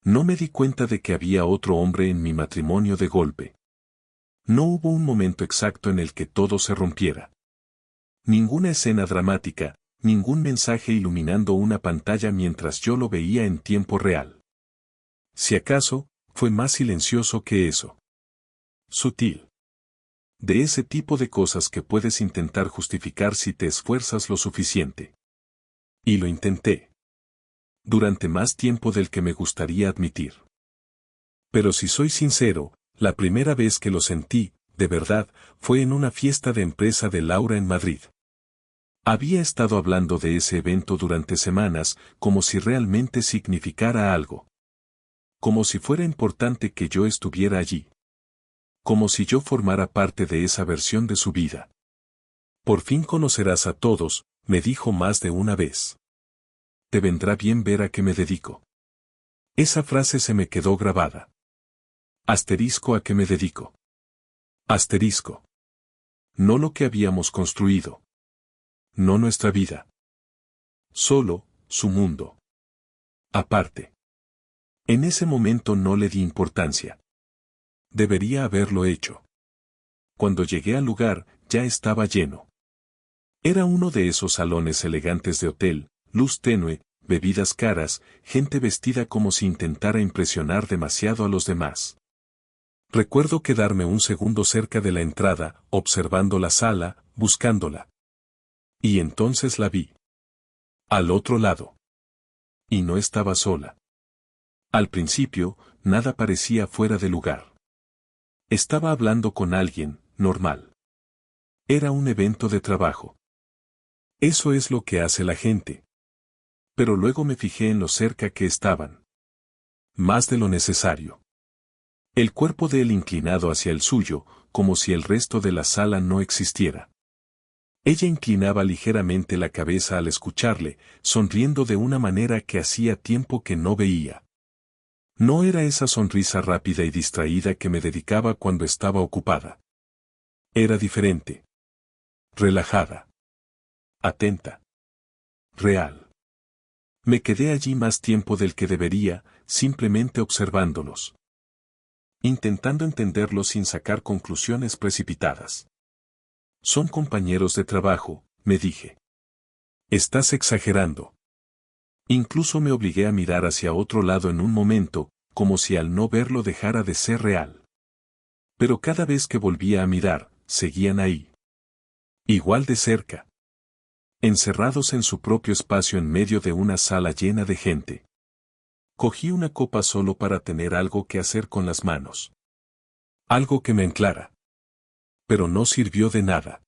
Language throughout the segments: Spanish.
No me di cuenta de que había otro hombre en mi matrimonio de golpe. No hubo un momento exacto en el que todo se rompiera. Ninguna escena dramática, ningún mensaje iluminando una pantalla mientras yo lo veía en tiempo real. Si acaso, fue más silencioso que eso. Sutil. De ese tipo de cosas que puedes intentar justificar si te esfuerzas lo suficiente. Y lo intenté. Durante más tiempo del que me gustaría admitir. Pero si soy sincero, la primera vez que lo sentí, de verdad, fue en una fiesta de empresa de Laura en Madrid. Había estado hablando de ese evento durante semanas, como si realmente significara algo. Como si fuera importante que yo estuviera allí. Como si yo formara parte de esa versión de su vida. Por fin conocerás a todos, me dijo más de una vez. Te vendrá bien ver a qué me dedico. Esa frase se me quedó grabada. Asterisco a qué me dedico. Asterisco. No lo que habíamos construido. No nuestra vida. Solo, su mundo. Aparte. En ese momento no le di importancia. Debería haberlo hecho. Cuando llegué al lugar, ya estaba lleno. Era uno de esos salones elegantes de hotel, luz tenue, bebidas caras, gente vestida como si intentara impresionar demasiado a los demás. Recuerdo quedarme un segundo cerca de la entrada, observando la sala, buscándola. Y entonces la vi. Al otro lado. Y no estaba sola. Al principio, nada parecía fuera de lugar. Estaba hablando con alguien, normal. Era un evento de trabajo. Eso es lo que hace la gente. Pero luego me fijé en lo cerca que estaban. Más de lo necesario. El cuerpo de él inclinado hacia el suyo, como si el resto de la sala no existiera. Ella inclinaba ligeramente la cabeza al escucharle, sonriendo de una manera que hacía tiempo que no veía. No era esa sonrisa rápida y distraída que me dedicaba cuando estaba ocupada. Era diferente. Relajada. Atenta. Real. Me quedé allí más tiempo del que debería, simplemente observándolos. Intentando entenderlos sin sacar conclusiones precipitadas. Son compañeros de trabajo, me dije. Estás exagerando. Incluso me obligué a mirar hacia otro lado en un momento, como si al no verlo dejara de ser real. Pero cada vez que volvía a mirar, seguían ahí. Igual de cerca. Encerrados en su propio espacio en medio de una sala llena de gente. Cogí una copa solo para tener algo que hacer con las manos. Algo que me anclara. Pero no sirvió de nada.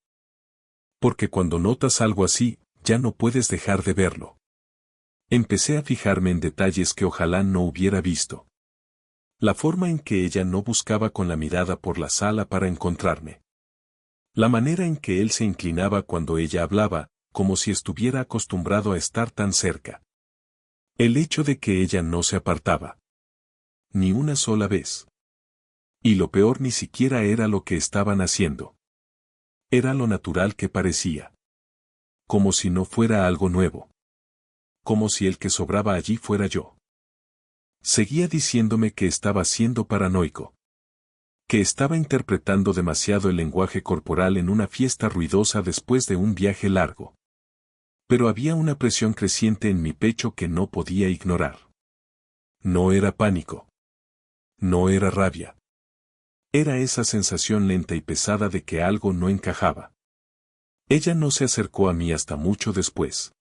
Porque cuando notas algo así, ya no puedes dejar de verlo. Empecé a fijarme en detalles que ojalá no hubiera visto. La forma en que ella no buscaba con la mirada por la sala para encontrarme. La manera en que él se inclinaba cuando ella hablaba, como si estuviera acostumbrado a estar tan cerca. El hecho de que ella no se apartaba. Ni una sola vez. Y lo peor ni siquiera era lo que estaban haciendo. Era lo natural que parecía. Como si no fuera algo nuevo. Como si el que sobraba allí fuera yo. Seguía diciéndome que estaba siendo paranoico. Que estaba interpretando demasiado el lenguaje corporal en una fiesta ruidosa después de un viaje largo. Pero había una presión creciente en mi pecho que no podía ignorar. No era pánico. No era rabia. Era esa sensación lenta y pesada de que algo no encajaba. Ella no se acercó a mí hasta mucho después.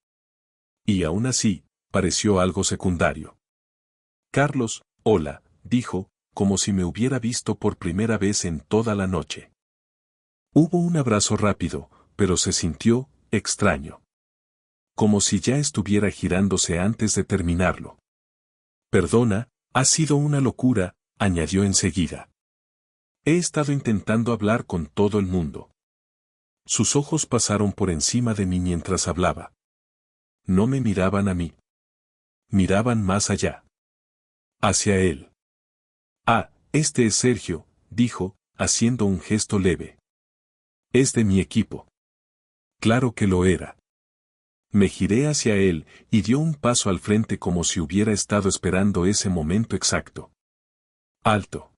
Y aún así, pareció algo secundario. Carlos, hola, dijo, como si me hubiera visto por primera vez en toda la noche. Hubo un abrazo rápido, pero se sintió extraño. Como si ya estuviera girándose antes de terminarlo. Perdona, ha sido una locura, añadió enseguida. He estado intentando hablar con todo el mundo. Sus ojos pasaron por encima de mí mientras hablaba. No me miraban a mí. Miraban más allá. Hacia él. Ah, este es Sergio, dijo, haciendo un gesto leve. Es de mi equipo. Claro que lo era. Me giré hacia él y dio un paso al frente como si hubiera estado esperando ese momento exacto. Alto.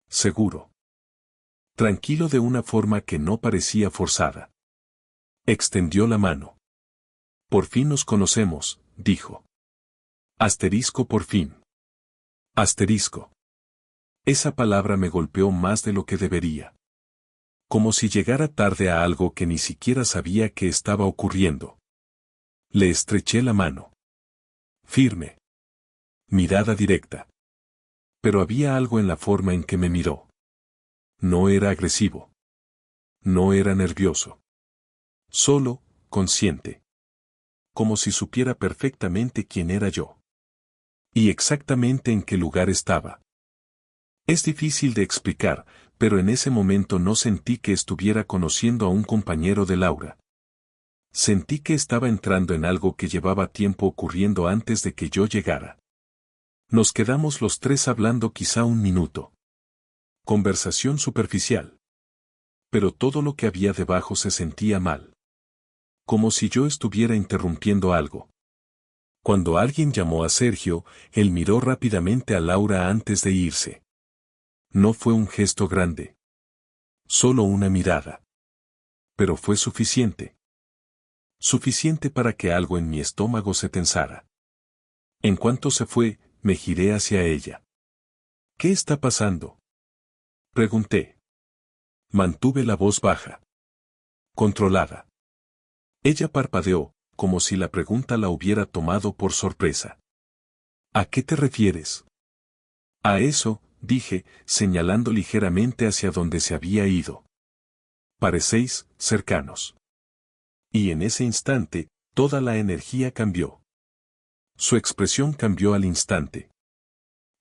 Seguro. Tranquilo de una forma que no parecía forzada. Extendió la mano. Por fin nos conocemos, dijo. Asterisco por fin. Asterisco. Esa palabra me golpeó más de lo que debería. Como si llegara tarde a algo que ni siquiera sabía que estaba ocurriendo. Le estreché la mano. Firme. Mirada directa. Pero había algo en la forma en que me miró. No era agresivo. No era nervioso. Solo, consciente. Como si supiera perfectamente quién era yo. Y exactamente en qué lugar estaba. Es difícil de explicar, pero en ese momento no sentí que estuviera conociendo a un compañero de Laura. Sentí que estaba entrando en algo que llevaba tiempo ocurriendo antes de que yo llegara. Nos quedamos los tres hablando quizá un minuto. Conversación superficial. Pero todo lo que había debajo se sentía mal. Como si yo estuviera interrumpiendo algo. Cuando alguien llamó a Sergio, él miró rápidamente a Laura antes de irse. No fue un gesto grande. Solo una mirada. Pero fue suficiente. Suficiente para que algo en mi estómago se tensara. En cuanto se fue, me giré hacia ella. ¿Qué está pasando?, pregunté. Mantuve la voz baja. Controlada. Ella parpadeó, como si la pregunta la hubiera tomado por sorpresa. ¿A qué te refieres? A eso, dije, señalando ligeramente hacia donde se había ido. Parecéis cercanos. Y en ese instante, toda la energía cambió. Su expresión cambió al instante.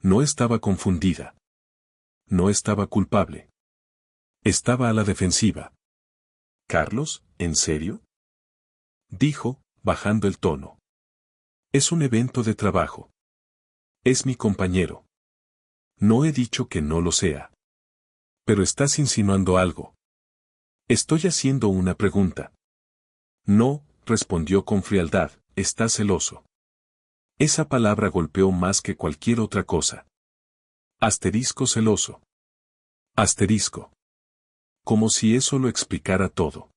No estaba confundida. No estaba culpable. Estaba a la defensiva. ¿Carlos, en serio?, dijo, bajando el tono. Es un evento de trabajo. Es mi compañero. No he dicho que no lo sea. Pero estás insinuando algo. Estoy haciendo una pregunta. No, respondió con frialdad, estás celoso. Esa palabra golpeó más que cualquier otra cosa. Asterisco celoso. Asterisco. Como si eso lo explicara todo.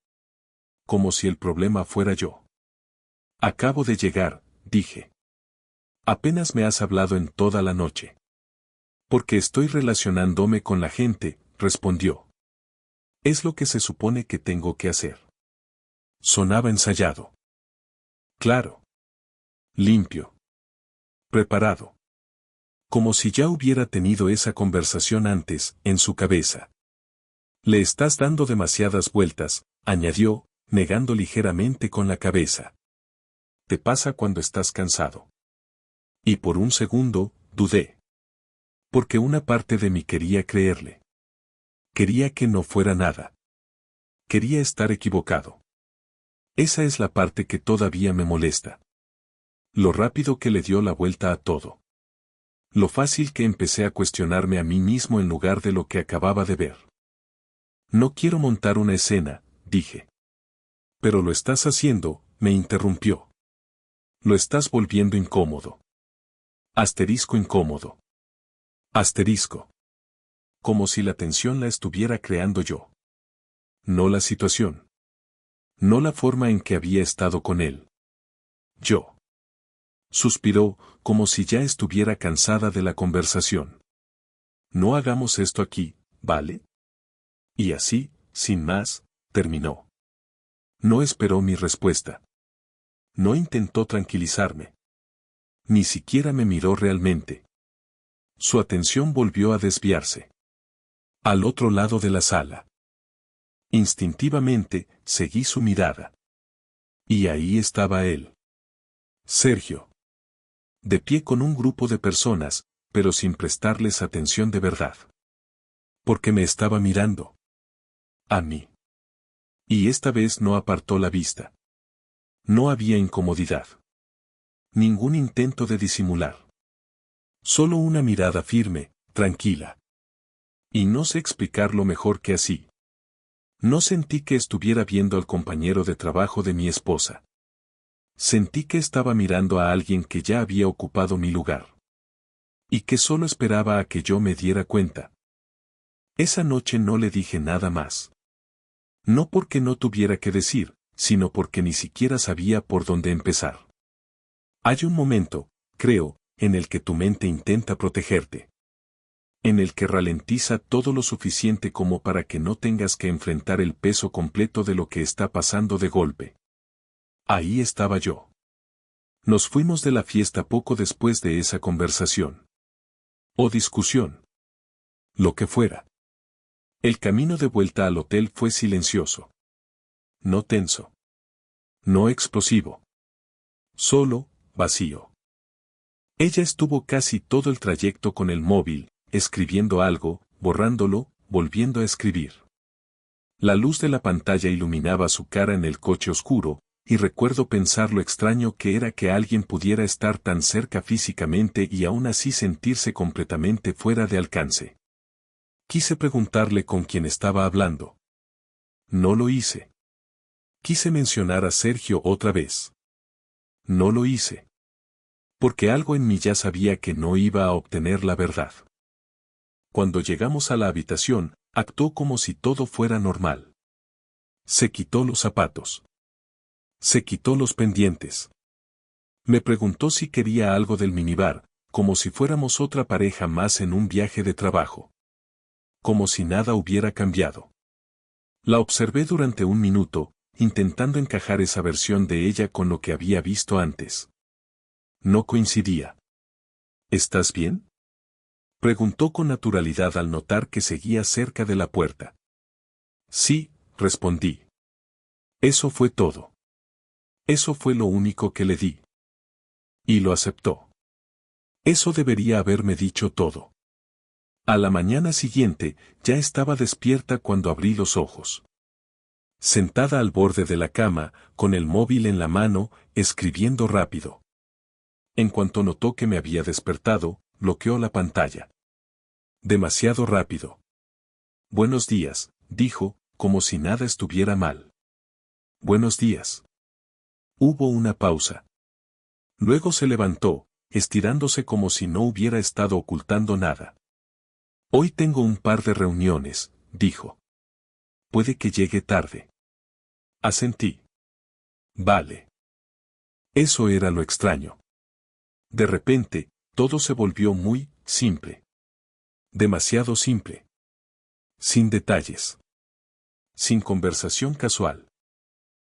Como si el problema fuera yo. Acabo de llegar, dije. Apenas me has hablado en toda la noche. Porque estoy relacionándome con la gente, respondió. Es lo que se supone que tengo que hacer. Sonaba ensayado. Claro. Limpio. Preparado. Como si ya hubiera tenido esa conversación antes, en su cabeza. Le estás dando demasiadas vueltas, añadió, negando ligeramente con la cabeza. Te pasa cuando estás cansado. Y por un segundo, dudé. Porque una parte de mí quería creerle. Quería que no fuera nada. Quería estar equivocado. Esa es la parte que todavía me molesta. Lo rápido que le dio la vuelta a todo. Lo fácil que empecé a cuestionarme a mí mismo en lugar de lo que acababa de ver. No quiero montar una escena, dije. Pero lo estás haciendo, me interrumpió. Lo estás volviendo incómodo. Asterisco incómodo. Asterisco. Como si la tensión la estuviera creando yo. No la situación. No la forma en que había estado con él. Yo. Suspiró, como si ya estuviera cansada de la conversación. No hagamos esto aquí, ¿vale? Y así, sin más, terminó. No esperó mi respuesta. No intentó tranquilizarme. Ni siquiera me miró realmente. Su atención volvió a desviarse. Al otro lado de la sala. Instintivamente, seguí su mirada. Y ahí estaba él. Sergio. De pie con un grupo de personas, pero sin prestarles atención de verdad. Porque me estaba mirando. A mí. Y esta vez no apartó la vista. No había incomodidad. Ningún intento de disimular. Solo una mirada firme, tranquila. Y no sé explicarlo mejor que así. No sentí que estuviera viendo al compañero de trabajo de mi esposa. Sentí que estaba mirando a alguien que ya había ocupado mi lugar. Y que solo esperaba a que yo me diera cuenta. Esa noche no le dije nada más. No porque no tuviera que decir, sino porque ni siquiera sabía por dónde empezar. Hay un momento, creo, en el que tu mente intenta protegerte. En el que ralentiza todo lo suficiente como para que no tengas que enfrentar el peso completo de lo que está pasando de golpe. Ahí estaba yo. Nos fuimos de la fiesta poco después de esa conversación. O discusión. Lo que fuera. El camino de vuelta al hotel fue silencioso. No tenso. No explosivo. Solo, vacío. Ella estuvo casi todo el trayecto con el móvil, escribiendo algo, borrándolo, volviendo a escribir. La luz de la pantalla iluminaba su cara en el coche oscuro, y recuerdo pensar lo extraño que era que alguien pudiera estar tan cerca físicamente y aún así sentirse completamente fuera de alcance. Quise preguntarle con quién estaba hablando. No lo hice. Quise mencionar a Sergio otra vez. No lo hice. Porque algo en mí ya sabía que no iba a obtener la verdad. Cuando llegamos a la habitación, actuó como si todo fuera normal. Se quitó los zapatos. Se quitó los pendientes. Me preguntó si quería algo del minibar, como si fuéramos otra pareja más en un viaje de trabajo. Como si nada hubiera cambiado. La observé durante un minuto, intentando encajar esa versión de ella con lo que había visto antes. No coincidía. ¿Estás bien?, preguntó con naturalidad al notar que seguía cerca de la puerta. Sí, respondí. Eso fue todo. Eso fue lo único que le di. Y lo aceptó. Eso debería haberme dicho todo. A la mañana siguiente, ya estaba despierta cuando abrí los ojos. Sentada al borde de la cama, con el móvil en la mano, escribiendo rápido. En cuanto notó que me había despertado, bloqueó la pantalla. Demasiado rápido. Buenos días, dijo, como si nada estuviera mal. Buenos días. Hubo una pausa. Luego se levantó, estirándose como si no hubiera estado ocultando nada. Hoy tengo un par de reuniones, dijo. Puede que llegue tarde. Asentí. Vale. Eso era lo extraño. De repente, todo se volvió muy simple. Demasiado simple. Sin detalles. Sin conversación casual.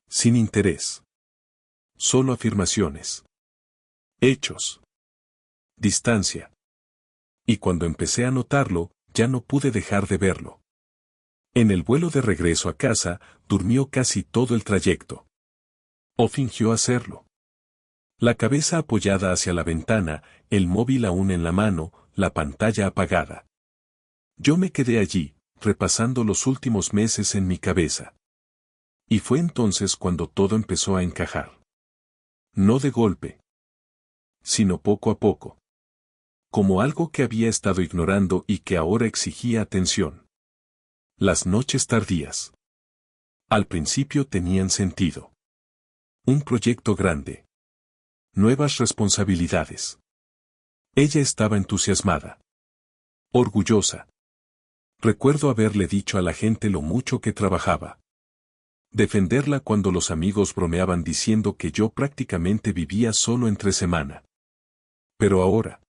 Sin interés. Solo afirmaciones. Hechos. Distancia. Y cuando empecé a notarlo, ya no pude dejar de verlo. En el vuelo de regreso a casa, durmió casi todo el trayecto. O fingió hacerlo. La cabeza apoyada hacia la ventana, el móvil aún en la mano, la pantalla apagada. Yo me quedé allí, repasando los últimos meses en mi cabeza. Y fue entonces cuando todo empezó a encajar. No de golpe, sino poco a poco. Como algo que había estado ignorando y que ahora exigía atención. Las noches tardías. Al principio tenían sentido. Un proyecto grande. Nuevas responsabilidades. Ella estaba entusiasmada. Orgullosa. Recuerdo haberle dicho a la gente lo mucho que trabajaba. Defenderla cuando los amigos bromeaban diciendo que yo prácticamente vivía solo entre semana. Pero ahora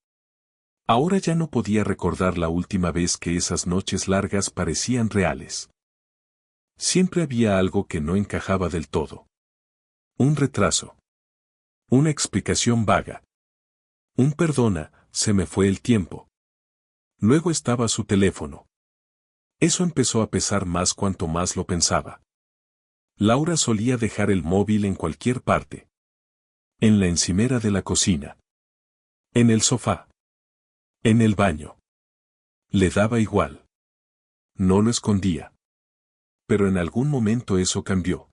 ya no podía recordar la última vez que esas noches largas parecían reales. Siempre había algo que no encajaba del todo. Un retraso. Una explicación vaga. Un perdona, se me fue el tiempo. Luego estaba su teléfono. Eso empezó a pesar más cuanto más lo pensaba. Laura solía dejar el móvil en cualquier parte. En la encimera de la cocina. En el sofá. En el baño. Le daba igual. No lo escondía. Pero en algún momento eso cambió.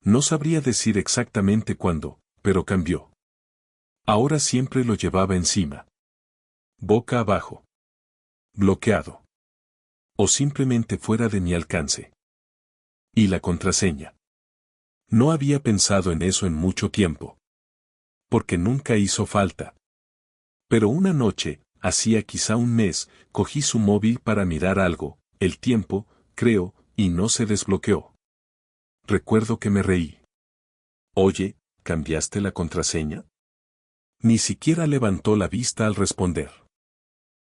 No sabría decir exactamente cuándo, pero cambió. Ahora siempre lo llevaba encima. Boca abajo. Bloqueado. O simplemente fuera de mi alcance. ¿Y la contraseña? No había pensado en eso en mucho tiempo. Porque nunca hizo falta. Pero una noche, hacía quizá un mes, cogí su móvil para mirar algo, el tiempo, creo, y no se desbloqueó. Recuerdo que me reí. Oye, ¿cambiaste la contraseña? Ni siquiera levantó la vista al responder.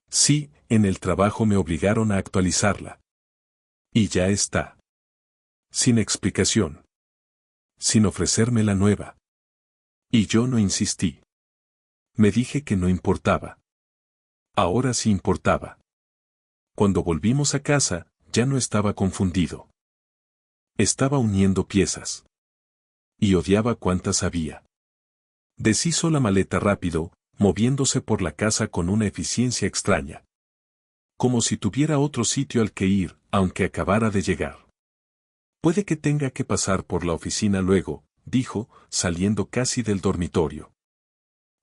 Sí, en el trabajo me obligaron a actualizarla. Y ya está. Sin explicación. Sin ofrecerme la nueva. Y yo no insistí. Me dije que no importaba. Ahora sí importaba. Cuando volvimos a casa, ya no estaba confundido. Estaba uniendo piezas. Y odiaba cuántas había. Deshizo la maleta rápido, moviéndose por la casa con una eficiencia extraña. Como si tuviera otro sitio al que ir, aunque acabara de llegar. Puede que tenga que pasar por la oficina luego, dijo, saliendo casi del dormitorio.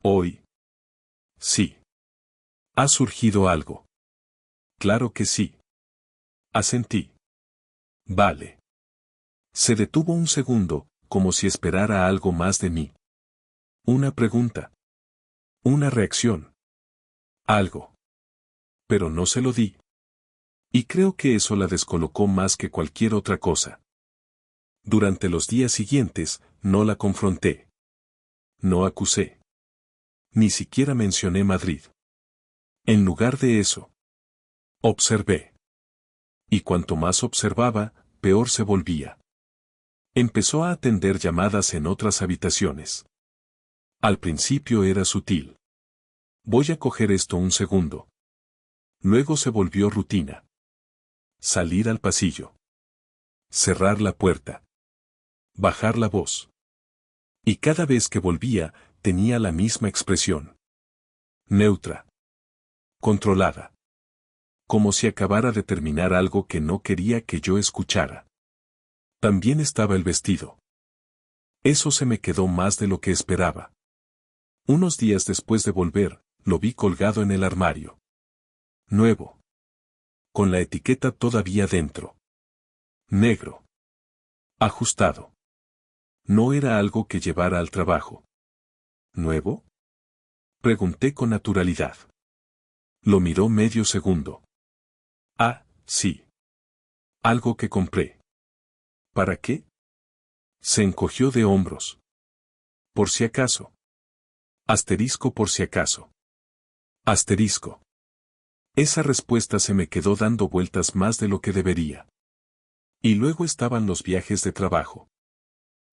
Hoy. Sí. ¿Ha surgido algo? Claro que sí. Asentí. Vale. Se detuvo un segundo, como si esperara algo más de mí. Una pregunta. Una reacción. Algo. Pero no se lo di. Y creo que eso la descolocó más que cualquier otra cosa. Durante los días siguientes, no la confronté. No acusé. Ni siquiera mencioné Madrid. En lugar de eso, observé. Y cuanto más observaba, peor se volvía. Empezó a atender llamadas en otras habitaciones. Al principio era sutil. Voy a coger esto un segundo. Luego se volvió rutina. Salir al pasillo. Cerrar la puerta. Bajar la voz. Y cada vez que volvía, tenía la misma expresión. Neutra. Controlada. Como si acabara de terminar algo que no quería que yo escuchara. También estaba el vestido. Eso se me quedó más de lo que esperaba. Unos días después de volver, lo vi colgado en el armario. Nuevo. Con la etiqueta todavía dentro. Negro. Ajustado. No era algo que llevara al trabajo. ¿Nuevo? Pregunté con naturalidad. Lo miró medio segundo. Ah, sí. Algo que compré. ¿Para qué? Se encogió de hombros. Por si acaso. Asterisco por si acaso. Asterisco. Esa respuesta se me quedó dando vueltas más de lo que debería. Y luego estaban los viajes de trabajo.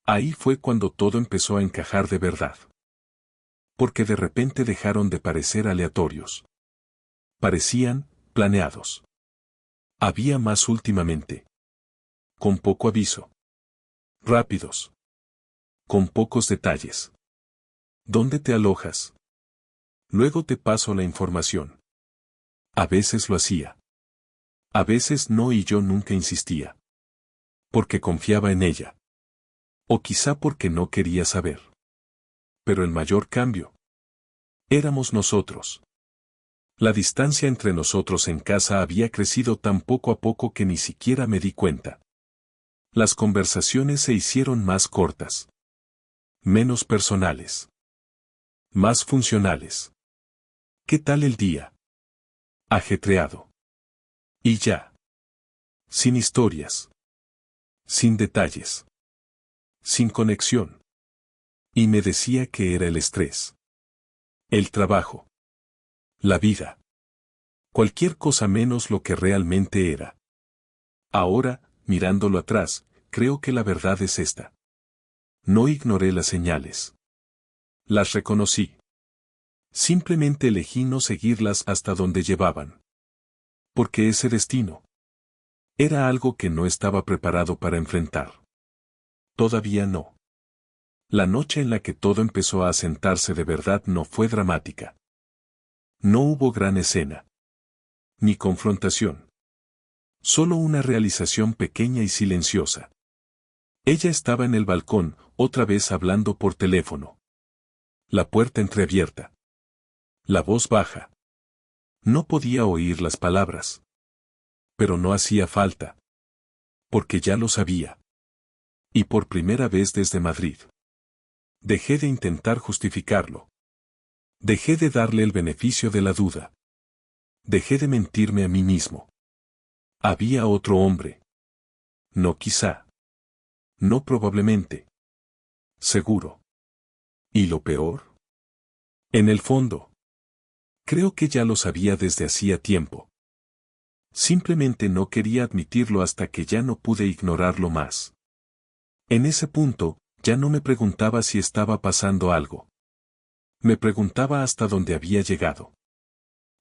Ahí fue cuando todo empezó a encajar de verdad. Porque de repente dejaron de parecer aleatorios. Parecían planeados. Había más últimamente. Con poco aviso. Rápidos. Con pocos detalles. ¿Dónde te alojas? Luego te paso la información. A veces lo hacía. A veces no y yo nunca insistía. Porque confiaba en ella. O quizá porque no quería saber. Pero el mayor cambio. Éramos nosotros. La distancia entre nosotros en casa había crecido tan poco a poco que ni siquiera me di cuenta. Las conversaciones se hicieron más cortas. Menos personales. Más funcionales. ¿Qué tal el día? Ajetreado. Y ya. Sin historias. Sin detalles. Sin conexión. Y me decía que era el estrés. El trabajo. La vida. Cualquier cosa menos lo que realmente era. Ahora, mirándolo atrás, creo que la verdad es esta. No ignoré las señales. Las reconocí. Simplemente elegí no seguirlas hasta donde llevaban. Porque ese destino era algo que no estaba preparado para enfrentar. Todavía no. La noche en la que todo empezó a asentarse de verdad no fue dramática. No hubo gran escena. Ni confrontación. Solo una realización pequeña y silenciosa. Ella estaba en el balcón, otra vez hablando por teléfono. La puerta entreabierta. La voz baja. No podía oír las palabras. Pero no hacía falta. Porque ya lo sabía. Y por primera vez desde Madrid. Dejé de intentar justificarlo. Dejé de darle el beneficio de la duda. Dejé de mentirme a mí mismo. Había otro hombre. No quizá. No probablemente. Seguro. ¿Y lo peor? En el fondo. Creo que ya lo sabía desde hacía tiempo. Simplemente no quería admitirlo hasta que ya no pude ignorarlo más. En ese punto, ya no me preguntaba si estaba pasando algo. Me preguntaba hasta dónde había llegado.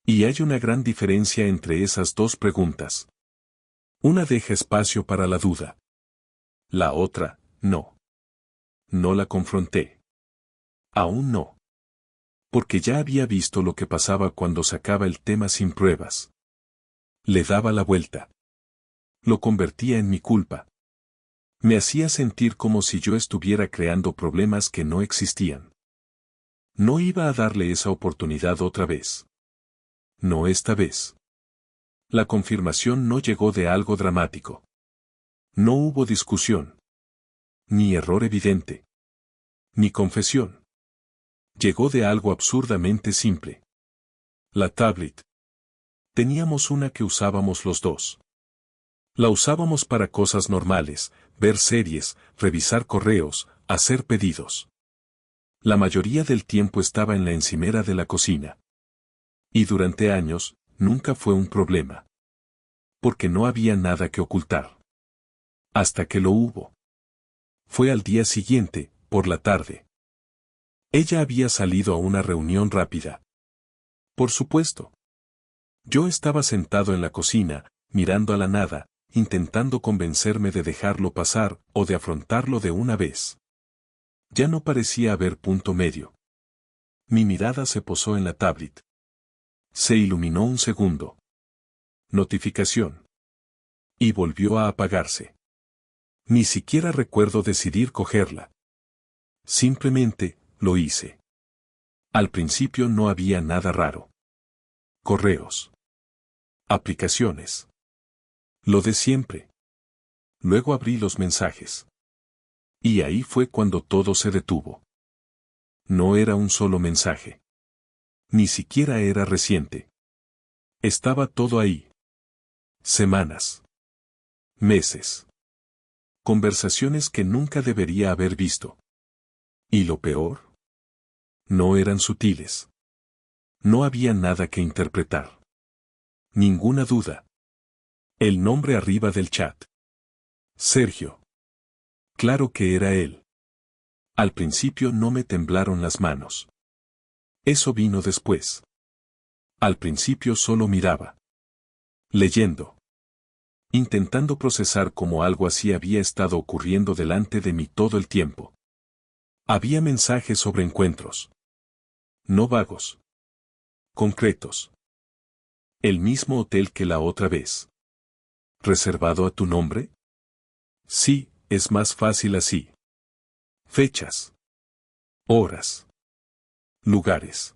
Y hay una gran diferencia entre esas dos preguntas. Una deja espacio para la duda. La otra, no. No la confronté. Aún no. Porque ya había visto lo que pasaba cuando sacaba el tema sin pruebas. Le daba la vuelta. Lo convertía en mi culpa. Me hacía sentir como si yo estuviera creando problemas que no existían. No iba a darle esa oportunidad otra vez. No esta vez. La confirmación no llegó de algo dramático. No hubo discusión. Ni error evidente. Ni confesión. Llegó de algo absurdamente simple. La tablet. Teníamos una que usábamos los dos. La usábamos para cosas normales, ver series, revisar correos, hacer pedidos. La mayoría del tiempo estaba en la encimera de la cocina. Y durante años, nunca fue un problema. Porque no había nada que ocultar. Hasta que lo hubo. Fue al día siguiente, por la tarde. Ella había salido a una reunión rápida. Por supuesto. Yo estaba sentado en la cocina, mirando a la nada, intentando convencerme de dejarlo pasar o de afrontarlo de una vez. Ya no parecía haber punto medio. Mi mirada se posó en la tablet. Se iluminó un segundo. Notificación. Y volvió a apagarse. Ni siquiera recuerdo decidir cogerla. Simplemente, lo hice. Al principio no había nada raro. Correos. Aplicaciones. Lo de siempre. Luego abrí los mensajes. Y ahí fue cuando todo se detuvo. No era un solo mensaje. Ni siquiera era reciente. Estaba todo ahí. Semanas. Meses. Conversaciones que nunca debería haber visto. ¿Y lo peor? No eran sutiles. No había nada que interpretar. Ninguna duda. El nombre arriba del chat. Sergio. Claro que era él. Al principio no me temblaron las manos. Eso vino después. Al principio solo miraba. Leyendo. Intentando procesar cómo algo así había estado ocurriendo delante de mí todo el tiempo. Había mensajes sobre encuentros. No vagos. Concretos. El mismo hotel que la otra vez. ¿Reservado a tu nombre? Sí, es más fácil así. Fechas. Horas. Lugares.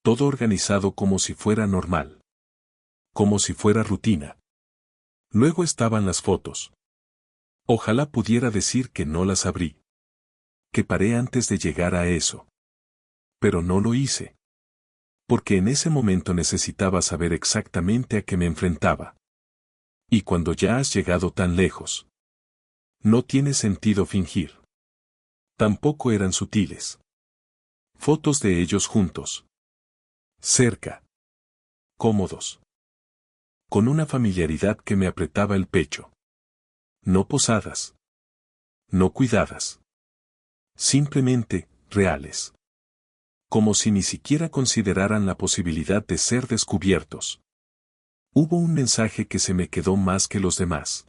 Todo organizado como si fuera normal. Como si fuera rutina. Luego estaban las fotos. Ojalá pudiera decir que no las abrí. Que paré antes de llegar a eso. Pero no lo hice. Porque en ese momento necesitaba saber exactamente a qué me enfrentaba. Y cuando ya has llegado tan lejos. No tiene sentido fingir. Tampoco eran sutiles. Fotos de ellos juntos. Cerca. Cómodos. Con una familiaridad que me apretaba el pecho. No posadas. No cuidadas. Simplemente, reales. Como si ni siquiera consideraran la posibilidad de ser descubiertos. Hubo un mensaje que se me quedó más que los demás.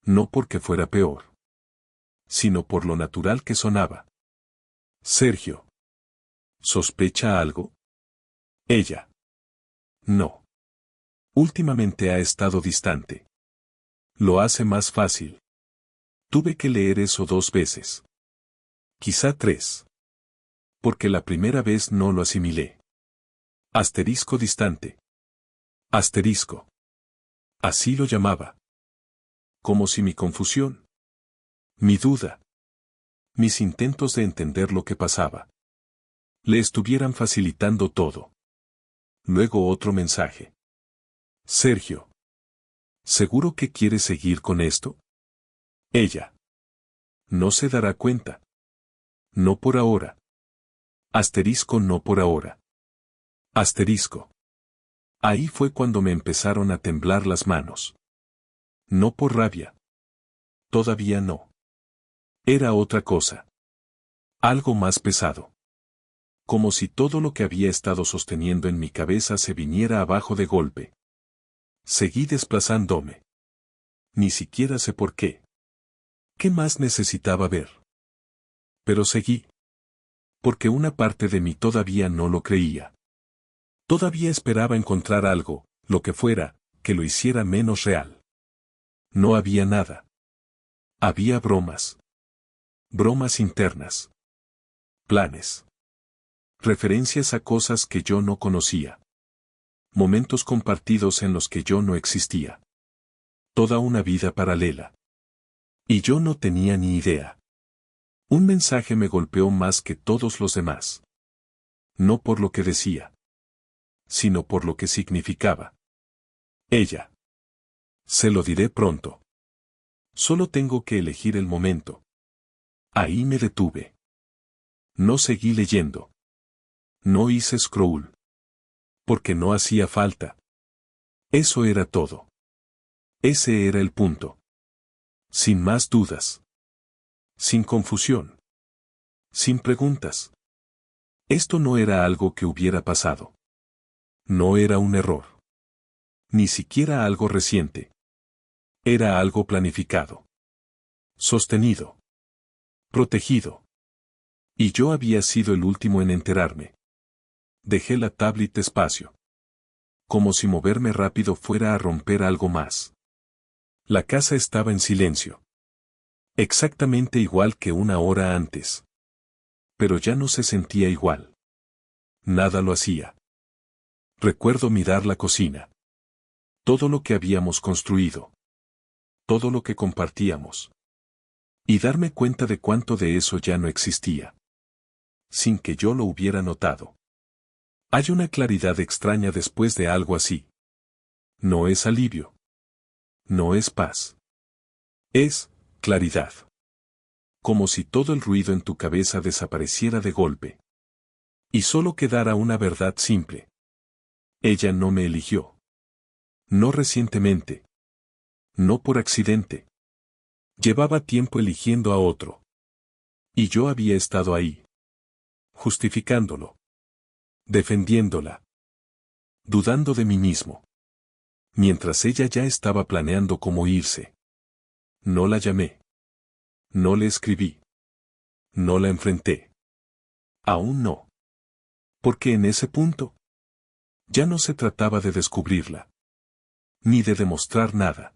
No porque fuera peor. Sino por lo natural que sonaba. Sergio. ¿Sospecha algo? Ella. No. Últimamente ha estado distante. Lo hace más fácil. Tuve que leer eso 2 veces. Quizá 3. Porque la primera vez no lo asimilé. Asterisco distante. Asterisco. Así lo llamaba. Como si mi confusión Mi duda. Mis intentos de entender lo que pasaba. Le estuvieran facilitando todo. Luego otro mensaje. Sergio. ¿Seguro que quieres seguir con esto? Ella. No se dará cuenta. No por ahora. Asterisco no por ahora. Asterisco. Ahí fue cuando me empezaron a temblar las manos. No por rabia. Todavía no. Era otra cosa. Algo más pesado. Como si todo lo que había estado sosteniendo en mi cabeza se viniera abajo de golpe. Seguí desplazándome. Ni siquiera sé por qué. ¿Qué más necesitaba ver? Pero seguí. Porque una parte de mí todavía no lo creía. Todavía esperaba encontrar algo, lo que fuera, que lo hiciera menos real. No había nada. Había bromas. Bromas internas. Planes. Referencias a cosas que yo no conocía. Momentos compartidos en los que yo no existía. Toda una vida paralela. Y yo no tenía ni idea. Un mensaje me golpeó más que todos los demás. No por lo que decía, sino por lo que significaba. Ella. Se lo diré pronto. Solo tengo que elegir el momento. Ahí me detuve. No seguí leyendo. No hice scroll. Porque no hacía falta. Eso era todo. Ese era el punto. Sin más dudas. Sin confusión. Sin preguntas. Esto no era algo que hubiera pasado. No era un error. Ni siquiera algo reciente. Era algo planificado. Sostenido. Protegido. Y yo había sido el último en enterarme. Dejé la tablet despacio. Como si moverme rápido fuera a romper algo más. La casa estaba en silencio. Exactamente igual que una hora antes. Pero ya no se sentía igual. Nada lo hacía. Recuerdo mirar la cocina. Todo lo que habíamos construido. Todo lo que compartíamos. Y darme cuenta de cuánto de eso ya no existía. Sin que yo lo hubiera notado. Hay una claridad extraña después de algo así. No es alivio. No es paz. Es claridad. Como si todo el ruido en tu cabeza desapareciera de golpe. Y solo quedara una verdad simple. Ella no me eligió. No recientemente. No por accidente. Llevaba tiempo eligiendo a otro. Y yo había estado ahí. Justificándolo. Defendiéndola. Dudando de mí mismo. Mientras ella ya estaba planeando cómo irse. No la llamé. No le escribí. No la enfrenté. Aún no. Porque en ese punto, ya no se trataba de descubrirla. Ni de demostrar nada.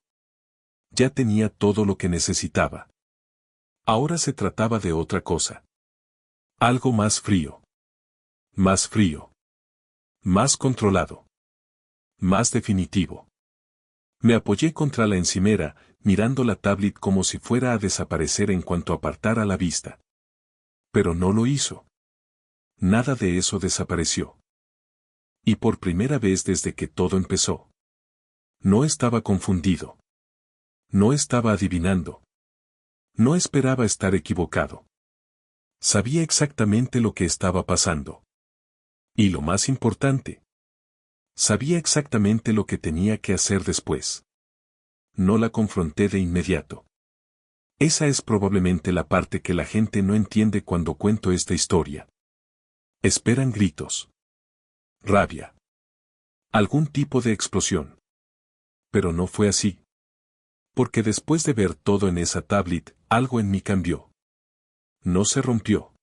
Ya tenía todo lo que necesitaba. Ahora se trataba de otra cosa. Algo más frío. Más frío. Más controlado. Más definitivo. Me apoyé contra la encimera, mirando la tablet como si fuera a desaparecer en cuanto apartara la vista. Pero no lo hizo. Nada de eso desapareció. Y por primera vez desde que todo empezó. No estaba confundido. No estaba adivinando. No esperaba estar equivocado. Sabía exactamente lo que estaba pasando. Y lo más importante. Sabía exactamente lo que tenía que hacer después. No la confronté de inmediato. Esa es probablemente la parte que la gente no entiende cuando cuento esta historia. Esperan gritos. Rabia. Algún tipo de explosión. Pero no fue así. Porque después de ver todo en esa tablet, algo en mí cambió. No se rompió.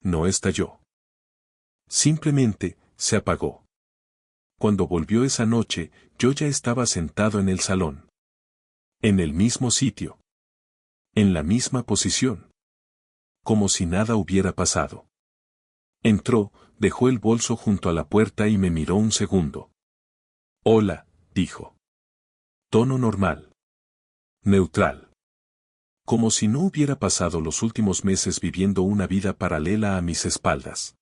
No estalló. Simplemente, se apagó. Cuando volvió esa noche, yo ya estaba sentado en el salón. En el mismo sitio. En la misma posición. Como si nada hubiera pasado. Entró, dejó el bolso junto a la puerta y me miró un segundo. Hola, dijo. Tono normal. Neutral. Como si no hubiera pasado los últimos meses viviendo una vida paralela a mis espaldas.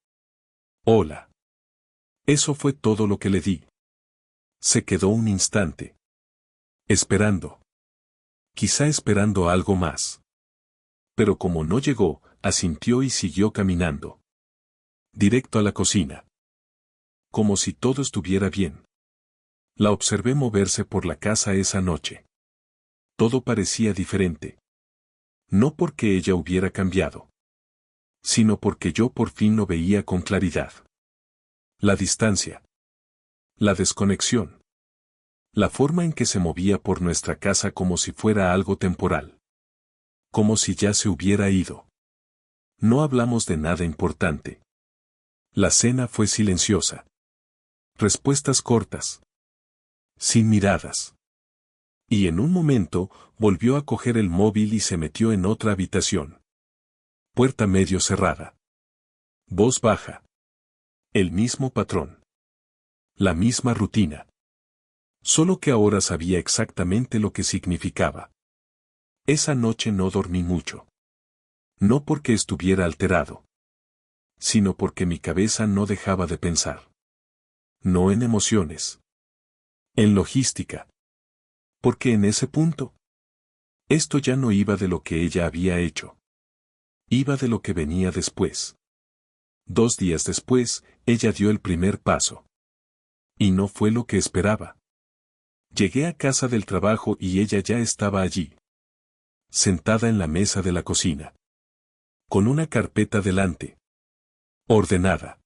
Hola. Eso fue todo lo que le di. Se quedó un instante. Esperando. Quizá esperando algo más. Pero como no llegó, asintió y siguió caminando. Directo a la cocina. Como si todo estuviera bien. La observé moverse por la casa esa noche. Todo parecía diferente. No porque ella hubiera cambiado, sino porque yo por fin lo veía con claridad. La distancia. La desconexión. La forma en que se movía por nuestra casa como si fuera algo temporal. Como si ya se hubiera ido. No hablamos de nada importante. La cena fue silenciosa. Respuestas cortas. Sin miradas. Y en un momento, volvió a coger el móvil y se metió en otra habitación. Puerta medio cerrada. Voz baja. El mismo patrón. La misma rutina. Solo que ahora sabía exactamente lo que significaba. Esa noche no dormí mucho. No porque estuviera alterado, sino porque mi cabeza no dejaba de pensar. No en emociones. En logística. Porque en ese punto, esto ya no iba de lo que ella había hecho. Iba de lo que venía después. 2 días después, ella dio el primer paso. Y no fue lo que esperaba. Llegué a casa del trabajo y ella ya estaba allí. Sentada en la mesa de la cocina. Con una carpeta delante. Ordenada.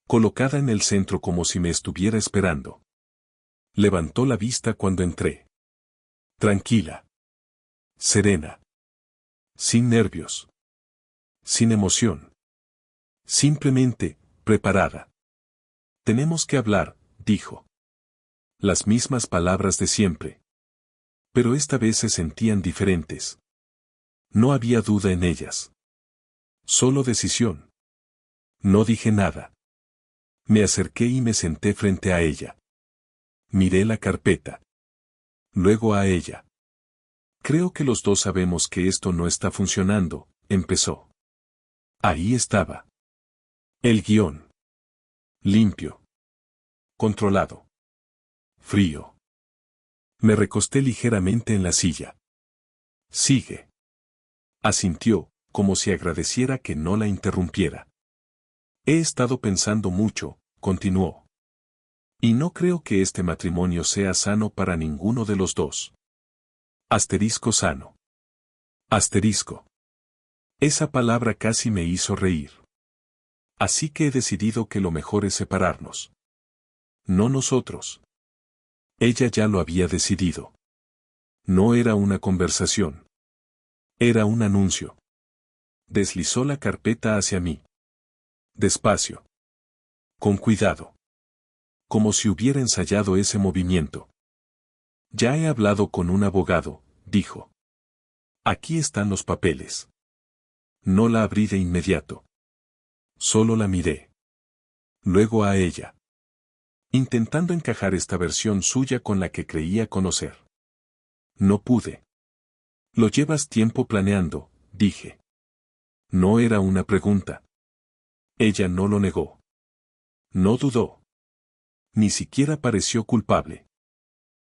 Colocada en el centro como si me estuviera esperando. Levantó la vista cuando entré. Tranquila. Serena. Sin nervios. Sin emoción. Simplemente, preparada. Tenemos que hablar, dijo. Las mismas palabras de siempre. Pero esta vez se sentían diferentes. No había duda en ellas. Solo decisión. No dije nada. Me acerqué y me senté frente a ella. Miré la carpeta. Luego a ella. Creo que los dos sabemos que esto no está funcionando, empezó. Ahí estaba. El guión. Limpio. Controlado. Frío. Me recosté ligeramente en la silla. Sigue. Asintió, como si agradeciera que no la interrumpiera. He estado pensando mucho, continuó. Y no creo que este matrimonio sea sano para ninguno de los dos. Asterisco sano. Asterisco. Esa palabra casi me hizo reír. Así que he decidido que lo mejor es separarnos. No nosotros. Ella ya lo había decidido. No era una conversación. Era un anuncio. Deslizó la carpeta hacia mí. Despacio. Con cuidado. Como si hubiera ensayado ese movimiento. Ya he hablado con un abogado, dijo. Aquí están los papeles. No la abrí de inmediato. Solo la miré. Luego a ella. Intentando encajar esta versión suya con la que creía conocer. No pude. Lo llevas tiempo planeando, dije. No era una pregunta. Ella no lo negó. No dudó. Ni siquiera pareció culpable.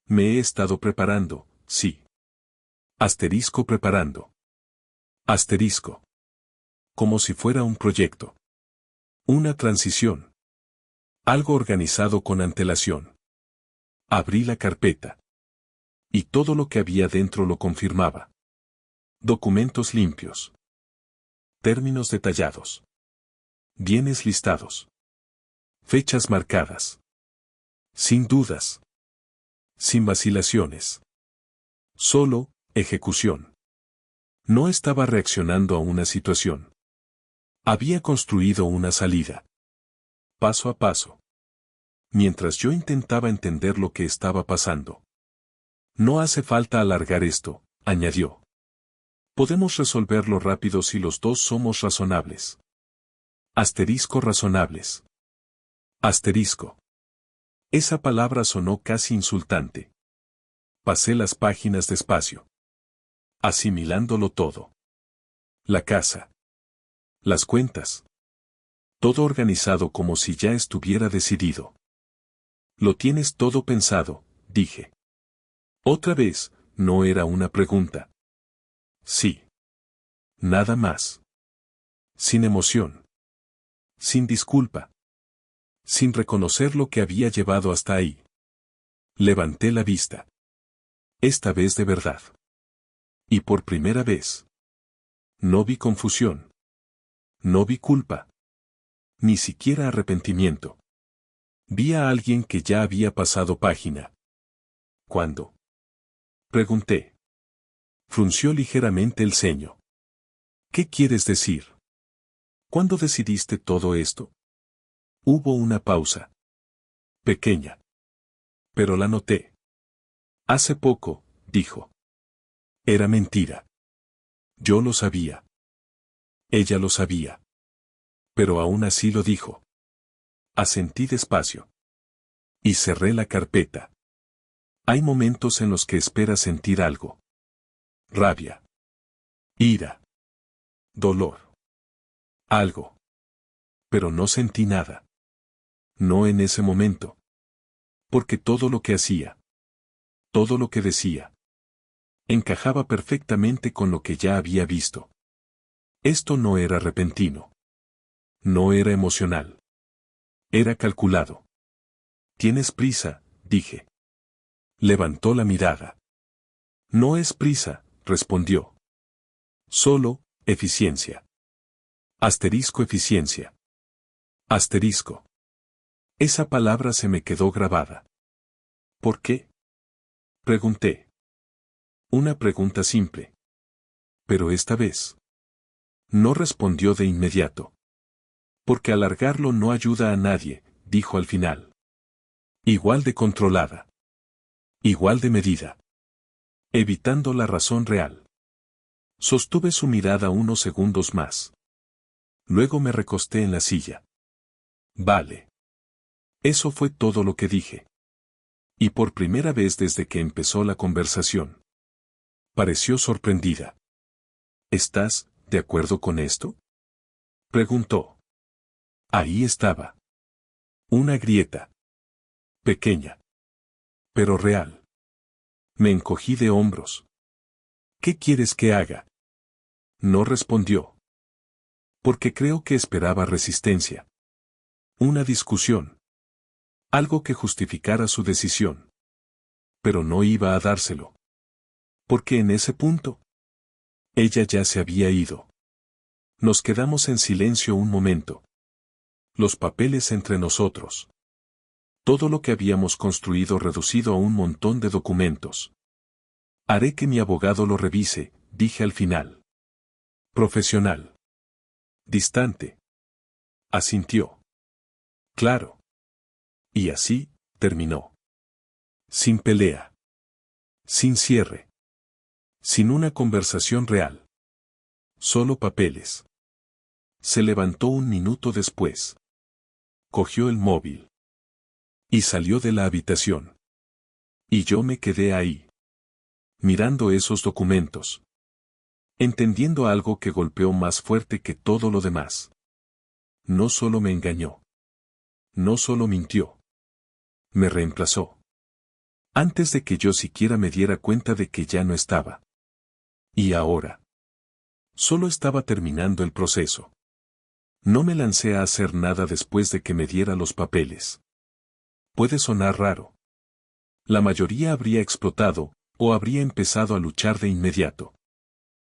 Me he estado preparando, sí. Asterisco preparando. Asterisco. Como si fuera un proyecto. Una transición. Algo organizado con antelación. Abrí la carpeta. Y todo lo que había dentro lo confirmaba. Documentos limpios. Términos detallados. Bienes listados. Fechas marcadas. Sin dudas. Sin vacilaciones. Solo, ejecución. No estaba reaccionando a una situación. Había construido una salida. Paso a paso. Mientras yo intentaba entender lo que estaba pasando. No hace falta alargar esto, añadió. Podemos resolverlo rápido si los dos somos razonables. Asterisco razonables. Asterisco. Esa palabra sonó casi insultante. Pasé las páginas despacio. asimilándolo todo. La casa. Las cuentas. Todo organizado como si ya estuviera decidido. Lo tienes todo pensado, dije. Otra vez, no era una pregunta. Sí. Nada más. Sin emoción. Sin disculpa. Sin reconocer lo que había llevado hasta ahí. Levanté la vista. Esta vez de verdad. Y por primera vez. No vi confusión. No vi culpa. Ni siquiera arrepentimiento. Vi a alguien que ya había pasado página. ¿Cuándo? Pregunté. Frunció ligeramente el ceño. ¿Qué quieres decir? ¿Cuándo decidiste todo esto? Hubo una pausa. Pequeña. Pero la noté. Hace poco, dijo. Era mentira. Yo lo sabía. Ella lo sabía. Pero aún así lo dijo. Asentí despacio. Y cerré la carpeta. Hay momentos en los que esperas sentir algo. Rabia. Ira. Dolor. Algo. Pero no sentí nada. No en ese momento. Porque todo lo que hacía, todo lo que decía, encajaba perfectamente con lo que ya había visto. Esto no era repentino. No era emocional. Era calculado. ¿Tienes prisa?, dije. Levantó la mirada. No es prisa, respondió. Solo, eficiencia. Asterisco eficiencia. Asterisco. Esa palabra se me quedó grabada. ¿Por qué? Pregunté. Una pregunta simple. Pero esta vez. No respondió de inmediato. Porque alargarlo no ayuda a nadie, dijo al final. Igual de controlada. Igual de medida. Evitando la razón real. Sostuve su mirada unos segundos más. Luego me recosté en la silla. Vale. Eso fue todo lo que dije. Y por primera vez desde que empezó la conversación. Pareció sorprendida. ¿Estás de acuerdo con esto?, preguntó. Ahí estaba. Una grieta. Pequeña. Pero real. Me encogí de hombros. ¿Qué quieres que haga? No respondió. Porque creo que esperaba resistencia. Una discusión. Algo que justificara su decisión. Pero no iba a dárselo. Porque en ese punto, ella ya se había ido. Nos quedamos en silencio un momento. Los papeles entre nosotros. Todo lo que habíamos construido reducido a un montón de documentos. Haré que mi abogado lo revise, dije al final. Profesional. Distante. Asintió. Claro. Y así, terminó. Sin pelea. Sin cierre. Sin una conversación real. Solo papeles. Se levantó un minuto después. Cogió el móvil. Y salió de la habitación. Y yo me quedé ahí. Mirando esos documentos. Entendiendo algo que golpeó más fuerte que todo lo demás. No solo me engañó. No solo mintió. Me reemplazó. Antes de que yo siquiera me diera cuenta de que ya no estaba. Y ahora. Solo estaba terminando el proceso. No me lancé a hacer nada después de que me diera los papeles. Puede sonar raro. La mayoría habría explotado, o habría empezado a luchar de inmediato.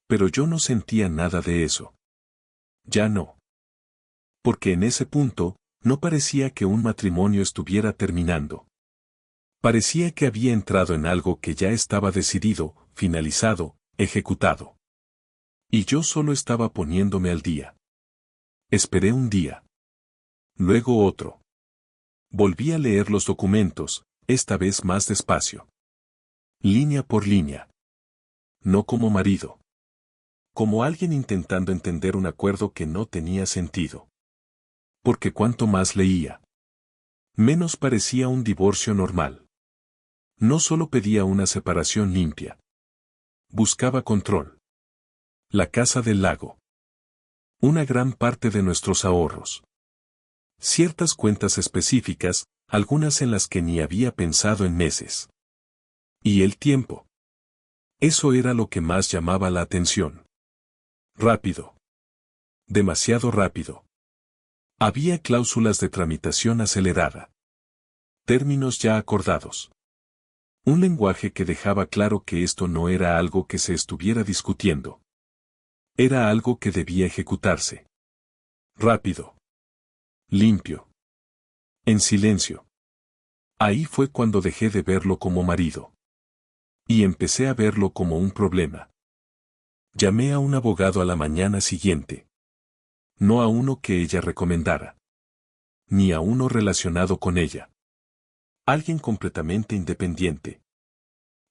Pero yo no sentía nada de eso. Ya no. Porque en ese punto, no parecía que un matrimonio estuviera terminando. Parecía que había entrado en algo que ya estaba decidido, finalizado, ejecutado. Y yo solo estaba poniéndome al día. Esperé un día. Luego otro. Volví a leer los documentos, esta vez más despacio. Línea por línea. No como marido. Como alguien intentando entender un acuerdo que no tenía sentido. Porque cuanto más leía, menos parecía un divorcio normal. No solo pedía una separación limpia. Buscaba control. La casa del lago. Una gran parte de nuestros ahorros. Ciertas cuentas específicas, algunas en las que ni había pensado en meses. Y el tiempo. Eso era lo que más llamaba la atención. Rápido. Demasiado rápido. Había cláusulas de tramitación acelerada. Términos ya acordados. Un lenguaje que dejaba claro que esto no era algo que se estuviera discutiendo. Era algo que debía ejecutarse. Rápido. Limpio. En silencio. Ahí fue cuando dejé de verlo como marido. Y empecé a verlo como un problema. Llamé a un abogado a la mañana siguiente. No a uno que ella recomendara. Ni a uno relacionado con ella. Alguien completamente independiente.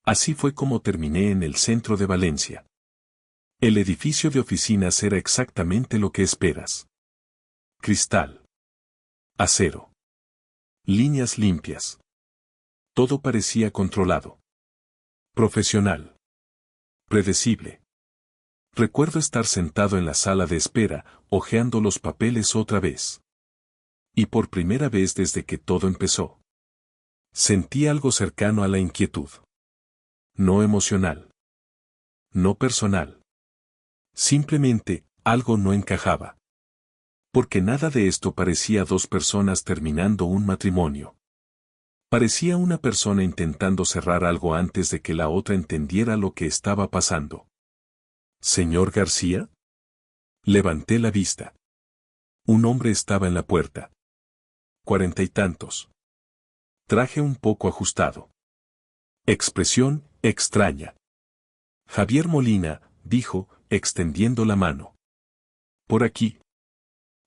Así fue como terminé en el centro de Valencia. El edificio de oficinas era exactamente lo que esperas. Cristal. Acero. Líneas limpias. Todo parecía controlado. Profesional. Predecible. Recuerdo estar sentado en la sala de espera, hojeando los papeles otra vez. Y por primera vez desde que todo empezó. Sentí algo cercano a la inquietud. No emocional. No personal. Simplemente, algo no encajaba. Porque nada de esto parecía dos personas terminando un matrimonio. Parecía una persona intentando cerrar algo antes de que la otra entendiera lo que estaba pasando. ¿Señor García? Levanté la vista. Un hombre estaba en la puerta. 40 y tantos. Traje un poco ajustado. Expresión extraña. Javier Molina, dijo, extendiendo la mano. Por aquí.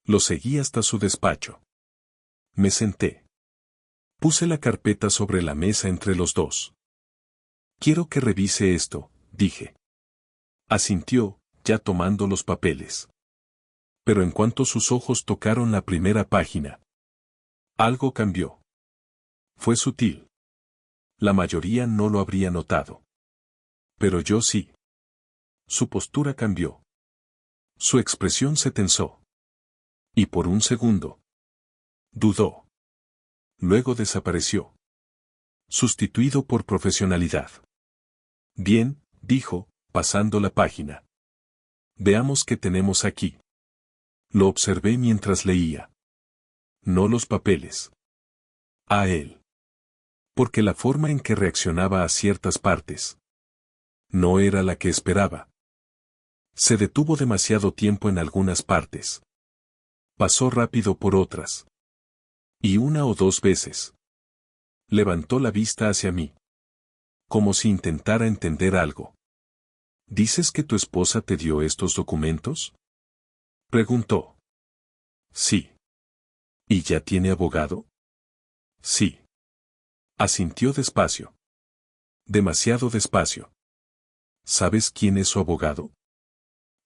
Lo seguí hasta su despacho. Me senté. Puse la carpeta sobre la mesa entre los dos. Quiero que revise esto, dije. Asintió, ya tomando los papeles. Pero en cuanto sus ojos tocaron la primera página, algo cambió. Fue sutil. La mayoría no lo habría notado. Pero yo sí. Su postura cambió. Su expresión se tensó. Y por un segundo. Dudó. Luego desapareció. Sustituido por profesionalidad. Bien, dijo, pasando la página. Veamos qué tenemos aquí. Lo observé mientras leía. No los papeles. A él. Porque la forma en que reaccionaba a ciertas partes no era la que esperaba. Se detuvo demasiado tiempo en algunas partes. Pasó rápido por otras. Y una o dos veces. Levantó la vista hacia mí. Como si intentara entender algo. ¿Dices que tu esposa te dio estos documentos? Preguntó. Sí. ¿Y ya tiene abogado? Sí. Asintió despacio. Demasiado despacio. ¿Sabes quién es su abogado?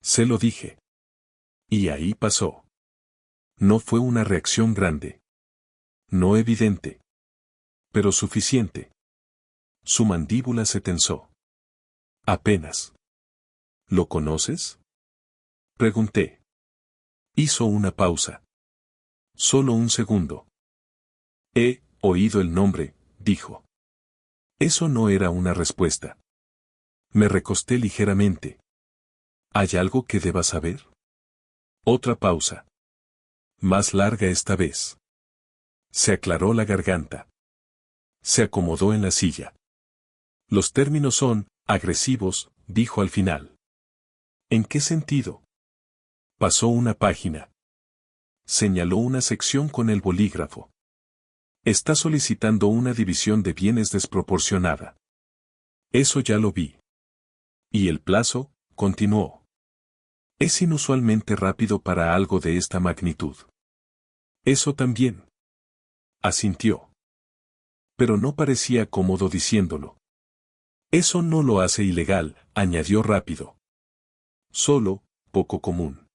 Se lo dije. Y ahí pasó. No fue una reacción grande. No evidente. Pero suficiente. Su mandíbula se tensó. Apenas. ¿Lo conoces? Pregunté. Hizo una pausa. Solo un segundo. He oído el nombre, dijo. Eso no era una respuesta. Me recosté ligeramente. ¿Hay algo que deba saber? Otra pausa. Más larga esta vez. Se aclaró la garganta. Se acomodó en la silla. Los términos son agresivos, dijo al final. ¿En qué sentido? Pasó una página. Señaló una sección con el bolígrafo. Está solicitando una división de bienes desproporcionada. Eso ya lo vi. Y el plazo, continuó. Es inusualmente rápido para algo de esta magnitud. Eso también. Asintió. Pero no parecía cómodo diciéndolo. Eso no lo hace ilegal, añadió rápido. Solo, poco común.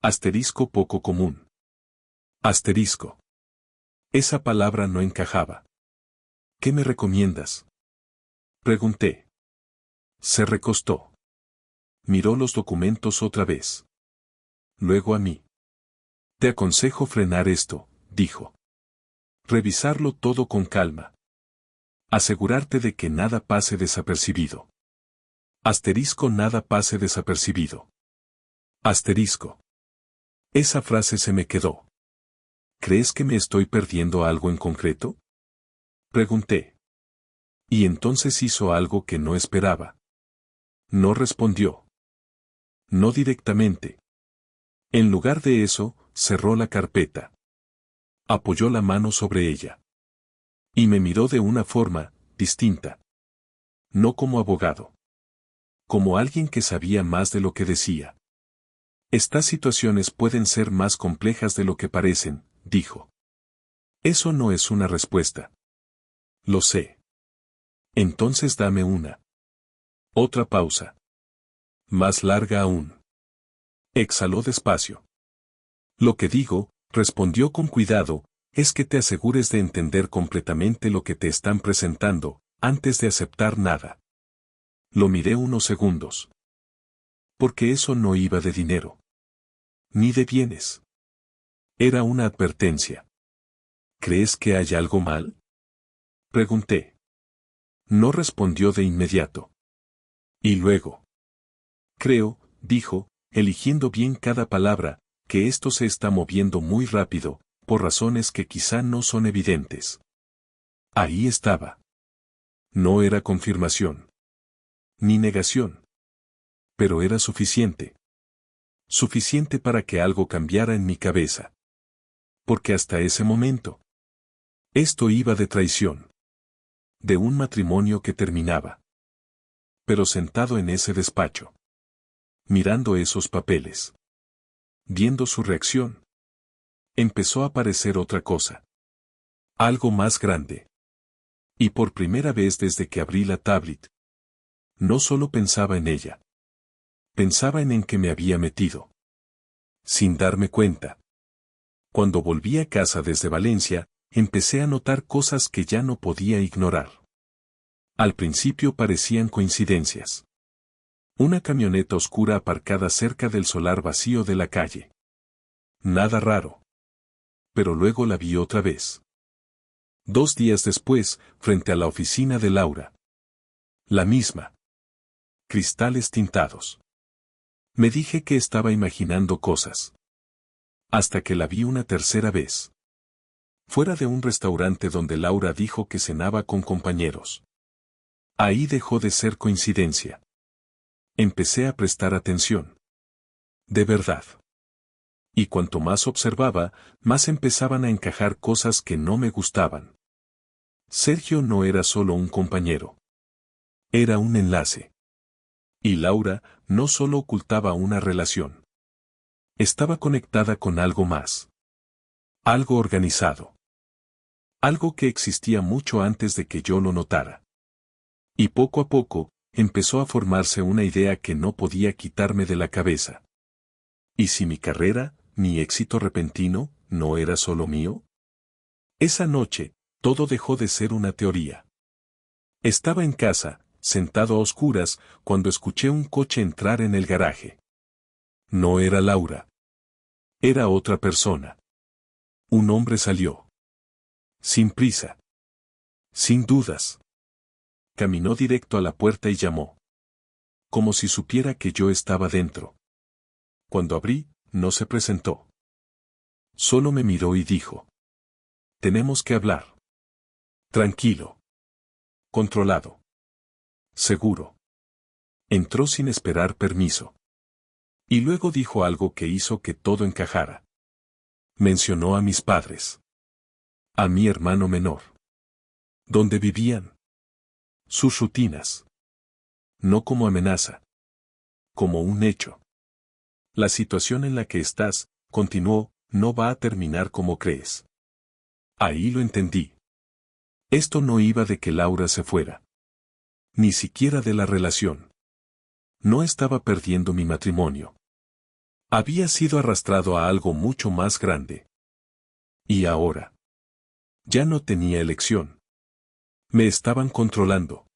Asterisco poco común. Asterisco. Esa palabra no encajaba. ¿Qué me recomiendas? Pregunté. Se recostó. Miró los documentos otra vez. Luego a mí. Te aconsejo frenar esto, dijo. Revisarlo todo con calma. Asegurarte de que nada pase desapercibido. Asterisco nada pase desapercibido. Asterisco. Esa frase se me quedó. ¿Crees que me estoy perdiendo algo en concreto? Pregunté. Y entonces hizo algo que no esperaba. No respondió. No directamente. En lugar de eso, cerró la carpeta. Apoyó la mano sobre ella. Y me miró de una forma distinta. No como abogado. Como alguien que sabía más de lo que decía. Estas situaciones pueden ser más complejas de lo que parecen, dijo. Eso no es una respuesta. Lo sé. Entonces dame una. Otra pausa. Más larga aún. Exhaló despacio. Lo que digo, respondió con cuidado, es que te asegures de entender completamente lo que te están presentando, antes de aceptar nada. Lo miré unos segundos. Porque eso no iba de dinero. Ni de bienes. Era una advertencia. ¿Crees que hay algo mal? Pregunté. No respondió de inmediato. Y luego. Creo, dijo, eligiendo bien cada palabra, que esto se está moviendo muy rápido, por razones que quizá no son evidentes. Ahí estaba. No era confirmación. Ni negación. Pero era suficiente. Suficiente para que algo cambiara en mi cabeza. Porque hasta ese momento. Esto iba de traición. De un matrimonio que terminaba. Pero sentado en ese despacho. Mirando esos papeles. Viendo su reacción. Empezó a aparecer otra cosa. Algo más grande. Y por primera vez desde que abrí la tablet. No solo pensaba en ella. Pensaba en que me había metido. Sin darme cuenta. Cuando volví a casa desde Valencia, empecé a notar cosas que ya no podía ignorar. Al principio parecían coincidencias. Una camioneta oscura aparcada cerca del solar vacío de la calle. Nada raro. Pero luego la vi otra vez. 2 días después, frente a la oficina de Laura. La misma. Cristales tintados. Me dije que estaba imaginando cosas. Hasta que la vi una tercera vez. Fuera de un restaurante donde Laura dijo que cenaba con compañeros. Ahí dejó de ser coincidencia. Empecé a prestar atención. De verdad. Y cuanto más observaba, más empezaban a encajar cosas que no me gustaban. Sergio no era solo un compañero. Era un enlace. Y Laura no solo ocultaba una relación. Estaba conectada con algo más. Algo organizado. Algo que existía mucho antes de que yo lo notara. Y poco a poco, empezó a formarse una idea que no podía quitarme de la cabeza. ¿Y si mi carrera, mi éxito repentino, no era solo mío? Esa noche, todo dejó de ser una teoría. Estaba en casa, sentado a oscuras, cuando escuché un coche entrar en el garaje. No era Laura. Era otra persona. Un hombre salió. Sin prisa. Sin dudas. Caminó directo a la puerta y llamó. Como si supiera que yo estaba dentro. Cuando abrí, no se presentó. Solo me miró y dijo. Tenemos que hablar. Tranquilo. Controlado. Seguro. Entró sin esperar permiso. Y luego dijo algo que hizo que todo encajara. Mencionó a mis padres. A mi hermano menor. ¿Dónde vivían? Sus rutinas. No como amenaza. Como un hecho. La situación en la que estás, continuó, no va a terminar como crees. Ahí lo entendí. Esto no iba de que Laura se fuera. Ni siquiera de la relación. No estaba perdiendo mi matrimonio. Había sido arrastrado a algo mucho más grande. Y ahora. Ya no tenía elección. Me estaban controlando.